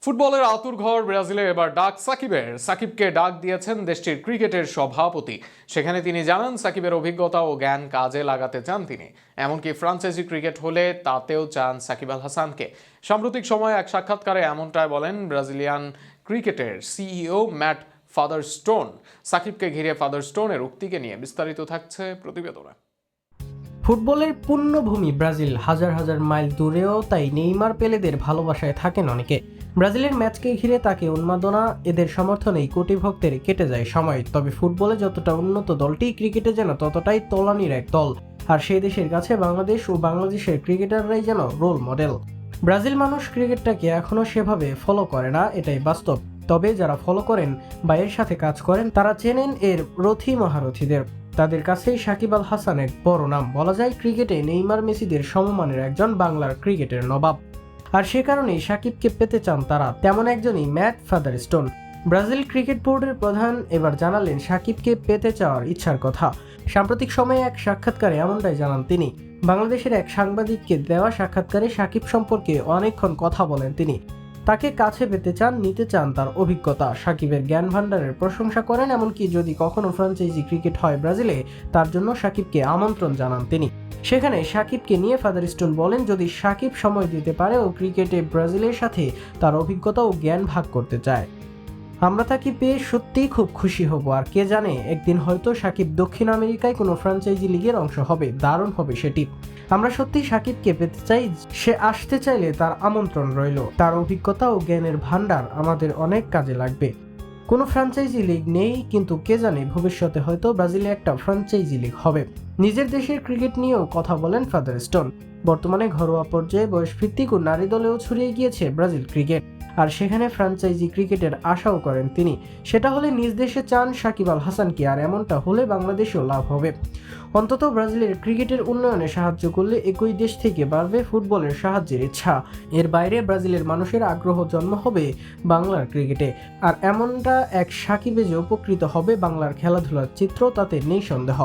ফুটবলের আঁতুড়ঘর ব্রাজিলে এবার ডাক সাকিবকে ডাক দিয়েছেন দেশটির ক্রিকেটের সভাপতি। সেখানে তিনি জানান সাকিবের অভিজ্ঞতা ও জ্ঞান কাজে লাগাতে চান তিনি। এমনকি ফ্রাঞ্চাইজি ক্রিকেট হলে তাতেও চান সাকিব আল হাসানকে। সাম্প্রতিক সময়ে এক সাক্ষাৎকারে এমনটাই বলেন ব্রাজিলিয়ান ক্রিকেটের সিইও ম্যাট ফাদারস্টোন। সাকিবকে ঘিরে ফাদারস্টোনের উক্তিকে নিয়ে বিস্তারিত থাকছে প্রতিবেদনে। ফুটবলের পুণ্যভূমি ব্রাজিল, হাজার হাজার মাইল দূরেও তাই নেইমার পেলেদের ভালোবাসায় থাকেন অনেকে। ব্রাজিলের ম্যাচকে ঘিরে তাকে উন্মাদনা, এদের সমর্থনেই কোটি ভক্তের কেটে যায় সময়। তবে ফুটবলে যতটা উন্নত দলটি, ক্রিকেটে যেন ততটাই তলানির এক দল। আর সেই দেশের কাছে বাংলাদেশ ও বাংলাদেশের ক্রিকেটাররাই যেন রোল মডেল। ব্রাজিল মানুষ ক্রিকেটটাকে এখনও সেভাবে ফলো করে না, এটাই বাস্তব। তবে যারা ফলো করেন বা এর সাথে কাজ করেন তারা চেনেন এর রথী মহারথীদের। তাদের কাছেই সাকিব আল হাসান এক বড় নাম। বলা যায় ক্রিকেটে নেইমার মেসিদের সমমানের একজন বাংলার ক্রিকেটের নবাব। আর সে কারণেই সাকিবকে পেতে চান তারা। তেমন একজনই ম্যাট ফাদারস্টোন। ব্রাজিল ক্রিকেট বোর্ডের প্রধান এবার জানালেন সাকিবকে পেতে চাওয়ার ইচ্ছার কথা। সাম্প্রতিক সময়ে এক সাক্ষাৎকারে এমনটাই জানান তিনি। বাংলাদেশের এক সাংবাদিককে দেওয়া সাক্ষাৎকারে সাকিব সম্পর্কে অনেকক্ষণ কথা বলেন তিনি। তাকে কাছে পেতে চান, নিতে চান তার অভিজ্ঞতা। সাকিবের জ্ঞান ভান্ডারের প্রশংসা করেন। এমনকি যদি কখনো ফ্র্যাঞ্চাইজি ক্রিকেট হয় ব্রাজিলে, তার জন্য সাকিবকে আমন্ত্রণ জানান তিনি। সেখানে সাকিবকে নিয়ে ফাদারস্টোন বলেন যদি সাকিব সময় দিতে পারে ও ক্রিকেটে ব্রাজিলের সাথে তার অভিজ্ঞতা ও জ্ঞান ভাগ করতে চায়, আমরা তাকে পেয়ে সত্যিই খুব খুশি হব। আর কে জানে, একদিন হয়তো সাকিব দক্ষিণ আমেরিকায় কোনো ফ্র্যাঞ্চাইজি লিগের অংশ হবে। দারুণ হবে সেটি। আমরা সত্যি সাকিবকে পেতে চাই। সে আসতে চাইলে তার আমন্ত্রণ রইল। তার অভিজ্ঞতা ও জ্ঞানের ভান্ডার আমাদের অনেক কাজে লাগবে। কোনো ফ্র্যাঞ্চাইজি লিগ নেই, কিন্তু কে জানে ভবিষ্যতে হয়তো ব্রাজিলে একটা ফ্র্যাঞ্চাইজি লিগ হবে। নিজের দেশের ক্রিকেট নিয়েও কথা বলেন ফাদারস্টোন। বর্তমানে ঘরোয়া পর্যায়ে বয়সভিত্তিক ও নারী দলেও ছড়িয়ে গিয়েছে ব্রাজিল ক্রিকেট। আর সেখানে ফ্র্যাঞ্চাইজি ক্রিকেটের আশাও করেন তিনি। সেটা হলে নিজ দেশে চান সাকিব আল হাসানকে, আর এমনটা হলে বাংলাদেশেও লাভ হবে। অন্তত ব্রাজিলের ক্রিকেটের উন্নয়নে সাহায্য করলে একই দেশ থেকে বাড়বে ফুটবলের সাহায্যের ইচ্ছা। এর বাইরে ব্রাজিলের মানুষের আগ্রহ জন্ম হবে বাংলার ক্রিকেটে। আর এমনটা এক সাকিবে যে উপকৃত হবে বাংলার খেলাধুলার চিত্র, তাতে নেই সন্দেহ।